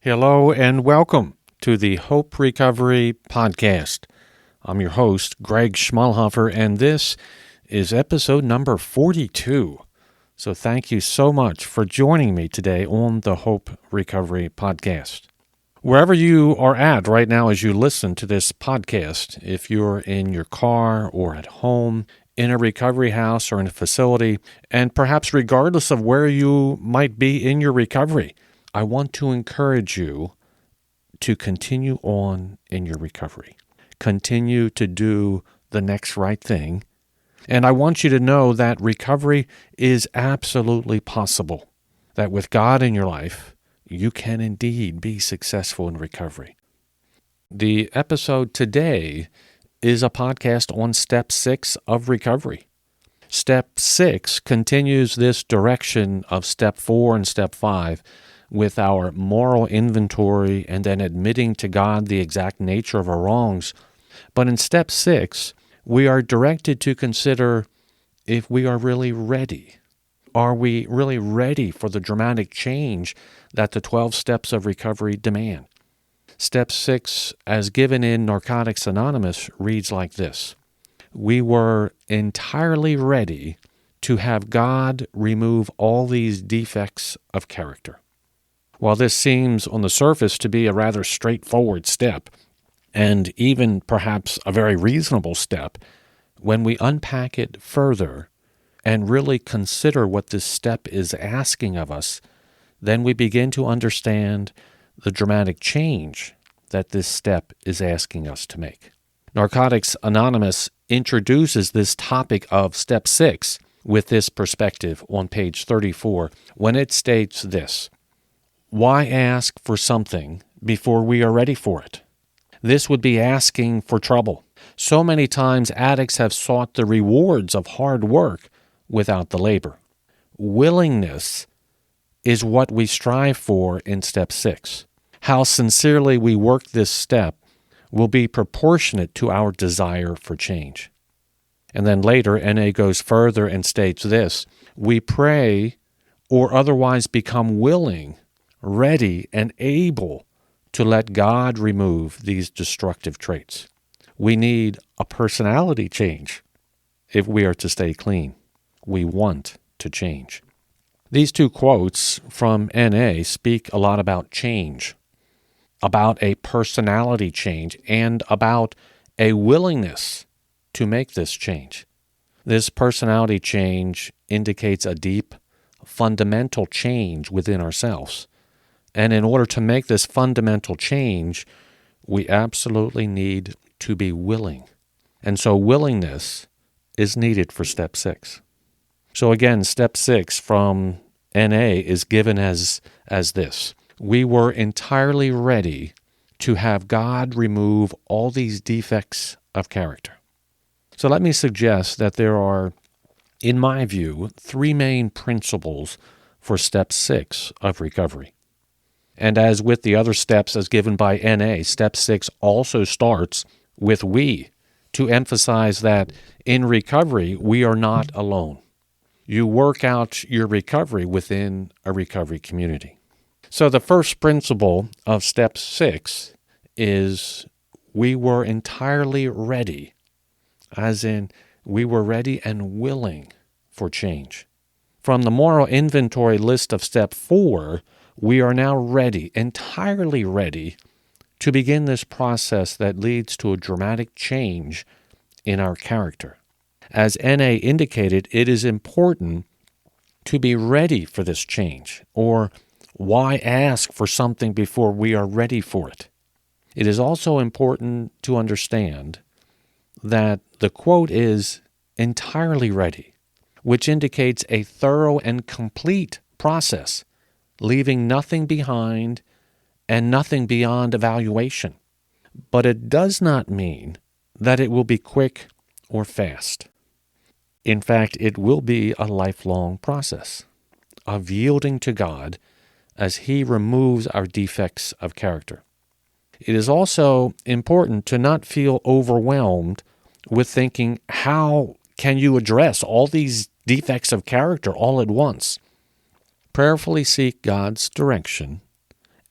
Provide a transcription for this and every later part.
Hello and welcome to the Hope Recovery Podcast. I'm your host, Greg Schmalhofer, and this is episode number 42. So thank you so much for joining me today on the Hope Recovery Podcast. Wherever you are at right now as you listen to this podcast, if you're in your car or at home, in a recovery house or in a facility, and perhaps regardless of where you might be in your recovery, I want to encourage you to continue on in your recovery. Continue to do the next right thing. And I want you to know that recovery is absolutely possible. That with God in your life, you can indeed be successful in recovery. The episode today is a podcast on Step 6 of recovery. Step 6 continues this direction of Step 4 and Step 5 with our moral inventory and then admitting to God the exact nature of our wrongs. But in Step 6, we are directed to consider if we are really ready. Are we really ready for the dramatic change that the 12 steps of recovery demand? Step 6, as given in Narcotics Anonymous, reads like this. We were entirely ready to have God remove all these defects of character. While this seems on the surface to be a rather straightforward step, and even perhaps a very reasonable step, when we unpack it further and really consider what this step is asking of us, then we begin to understand the dramatic change that this step is asking us to make. Narcotics Anonymous introduces this topic of Step 6 with this perspective on page 34 when it states this. Why ask for something before we are ready for it? This would be asking for trouble. So many times addicts have sought the rewards of hard work without the labor. Willingness is what we strive for in Step 6. How sincerely we work this step will be proportionate to our desire for change. And then later, N.A. goes further and states this, we pray or otherwise become willing, ready, and able to let God remove these destructive traits. We need a personality change if we are to stay clean. We want to change. These two quotes from N.A. speak a lot about change, about a personality change, and about a willingness to make this change. This personality change indicates a deep, fundamental change within ourselves. And in order to make this fundamental change, we absolutely need to be willing. And so willingness is needed for Step 6. So again, Step 6 from N.A. is given as this. We were entirely ready to have God remove all these defects of character. So let me suggest that there are, in my view, three main principles for Step 6 of recovery. And as with the other steps as given by N.A., Step 6 also starts with we, to emphasize that in recovery, we are not alone. You work out your recovery within a recovery community. So the first principle of Step 6 is we were entirely ready, as in we were ready and willing for change. From the moral inventory list of Step 4, we are now ready, entirely ready, to begin this process that leads to a dramatic change in our character. As N.A. indicated, it is important to be ready for this change, or why ask for something before we are ready for it? It is also important to understand that the quote is entirely ready, which indicates a thorough and complete process, leaving nothing behind and nothing beyond evaluation. But it does not mean that it will be quick or fast. In fact, it will be a lifelong process of yielding to God as He removes our defects of character. It is also important to not feel overwhelmed with thinking, how can you address all these defects of character all at once? Prayerfully seek God's direction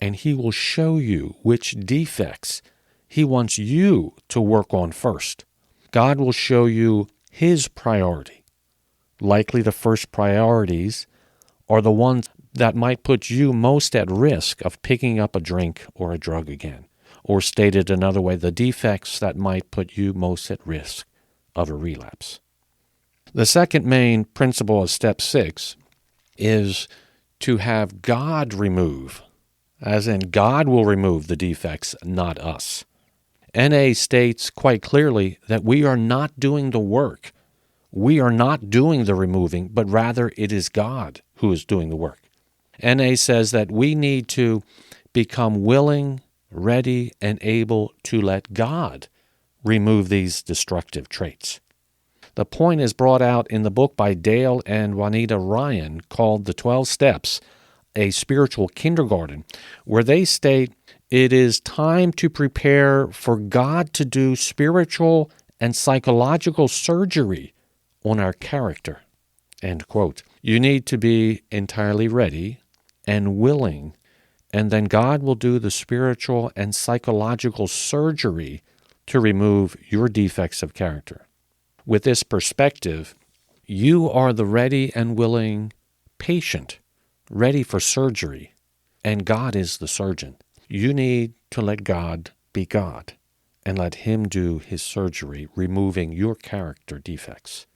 and He will show you which defects He wants you to work on first. God will show you His priority. Likely the first priorities are the ones that might put you most at risk of picking up a drink or a drug again. Or stated another way, the defects that might put you most at risk of a relapse. The second main principle of step 6 is to have God remove, as in God will remove the defects, not us. NA states quite clearly that we are not doing the work. We are not doing the removing, but rather it is God who is doing the work. NA says that we need to become willing, ready, and able to let God remove these destructive traits. The point is brought out in the book by Dale and Juanita Ryan called The 12 Steps, a Spiritual Kindergarten, where they state it is time to prepare for God to do spiritual and psychological surgery on our character. End quote. You need to be entirely ready and willing, and then God will do the spiritual and psychological surgery to remove your defects of character. With this perspective, you are the ready and willing patient, ready for surgery, and God is the surgeon. You need to let God be God and let Him do His surgery, removing your character defects.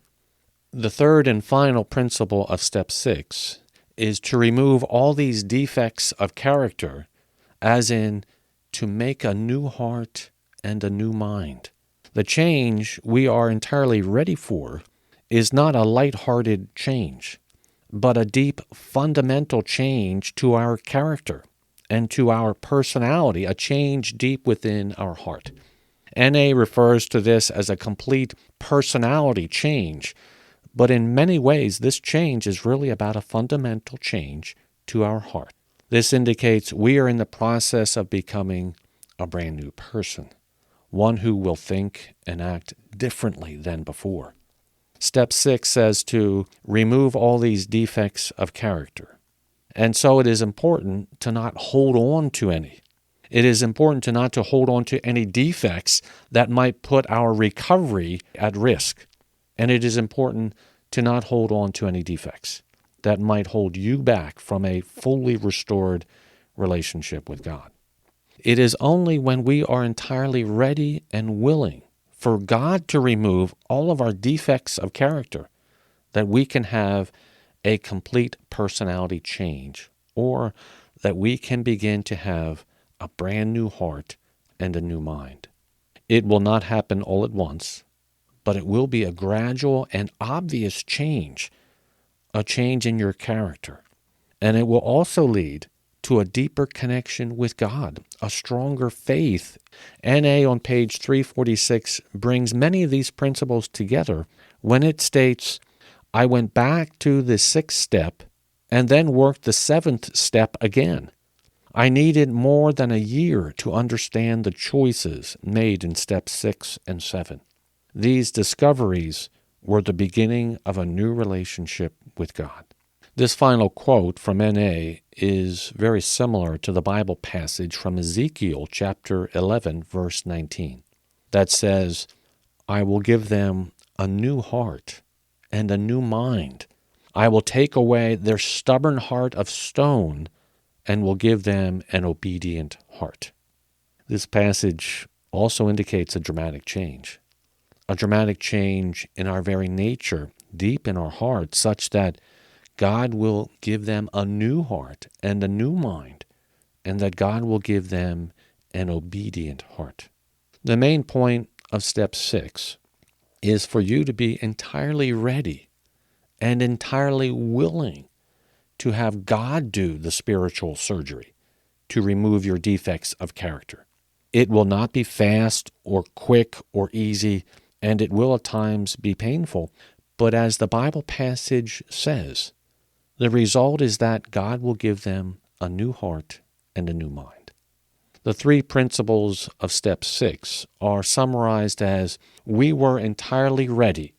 The third and final principle of step 6 is to remove all these defects of character, as in to make a new heart and a new mind. The change we are entirely ready for is not a light-hearted change, but a deep, fundamental change to our character and to our personality, a change deep within our heart. NA refers to this as a complete personality change, but in many ways this change is really about a fundamental change to our heart. This indicates we are in the process of becoming a brand new person, one who will think and act differently than before. Step 6 says to remove all these defects of character. And so it is important to not hold on to any. It is important to not to hold on to any defects that might put our recovery at risk. And it is important to not hold on to any defects that might hold you back from a fully restored relationship with God. It is only when we are entirely ready and willing for God to remove all of our defects of character that we can have a complete personality change, or that we can begin to have a brand new heart and a new mind. It will not happen all at once, but it will be a gradual and obvious change, a change in your character. And it will also lead to a deeper connection with God, a stronger faith. NA on page 346 brings many of these principles together when it states, I went back to the 6th step and then worked the 7th step again. I needed more than a year to understand the choices made in steps 6 and 7. These discoveries were the beginning of a new relationship with God. This final quote from NA is very similar to the Bible passage from Ezekiel chapter 11, verse 19, that says, I will give them a new heart and a new mind. I will take away their stubborn heart of stone and will give them an obedient heart. This passage also indicates a dramatic change in our very nature, deep in our heart, such that God will give them a new heart and a new mind, and that God will give them an obedient heart. The main point of step 6 is for you to be entirely ready and entirely willing to have God do the spiritual surgery to remove your defects of character. It will not be fast or quick or easy, and it will at times be painful, but as the Bible passage says, the result is that God will give them a new heart and a new mind. The 3 principles of step 6 are summarized as we were entirely ready,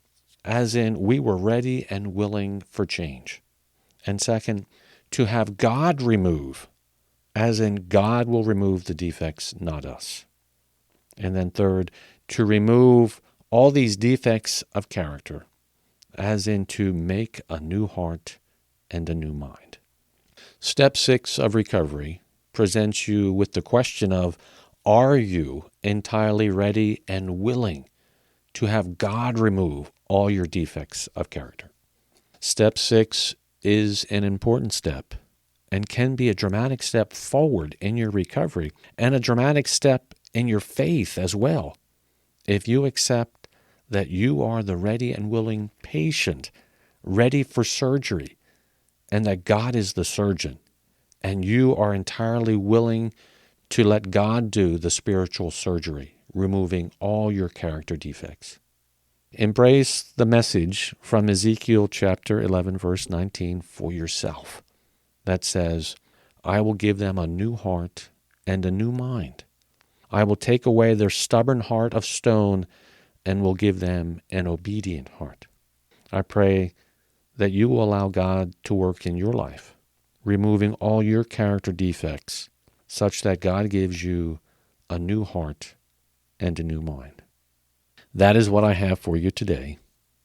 as in we were ready and willing for change. And second, to have God remove as in God will remove the defects, not us. And then third, to remove all these defects of character, as in to make a new heart and a new mind. Step 6 of recovery presents you with the question of, are you entirely ready and willing to have God remove all your defects of character? Step 6 is an important step and can be a dramatic step forward in your recovery and a dramatic step in your faith as well. If you accept that you are the ready and willing patient, ready for surgery, and that God is the surgeon, and you are entirely willing to let God do the spiritual surgery, removing all your character defects. Embrace the message from Ezekiel chapter 11, verse 19 for yourself that says, I will give them a new heart and a new mind. I will take away their stubborn heart of stone and will give them an obedient heart. I pray that you will allow God to work in your life, removing all your character defects, such that God gives you a new heart and a new mind. That is what I have for you today.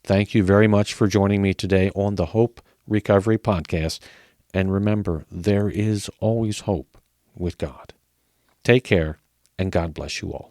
Thank you very much for joining me today on the Hope Recovery Podcast. And remember, there is always hope with God. Take care, and God bless you all.